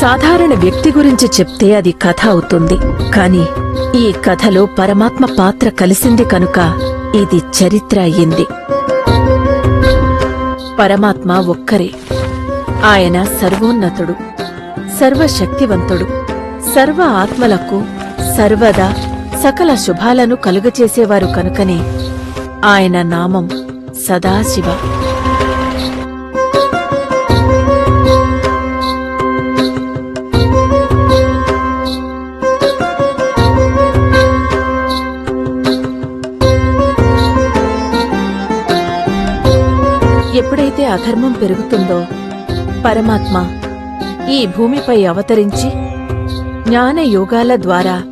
సాధారణ వ్యక్తి గురించి చెప్తే అది కథ అవుతుంది. కాని ఈ కథలో పరమాత్మ పాత్ర కలిసింది కనుక ఇది చరిత్ర అయ్యింది. పరమాత్మ ఒక్కరే. ఆయన సర్వోన్నతుడు, సర్వశక్తివంతుడు, సర్వ ఆత్మలకు సర్వదా సకల శుభాలను కలుగచేసేవారు కనుకనే ఆయన నామం సదాశివ. ఎప్పుడైతే అధర్మం పెరుగుతుందో పరమాత్మ ఈ భూమిపై అవతరించి జ్ఞాన యోగాల ద్వారా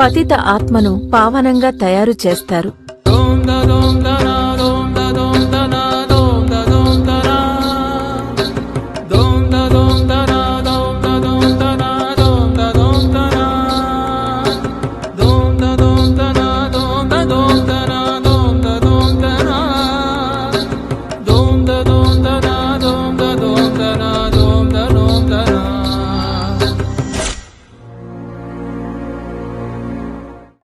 పతిత ఆత్మను పావనంగా తయారు చేస్తారు.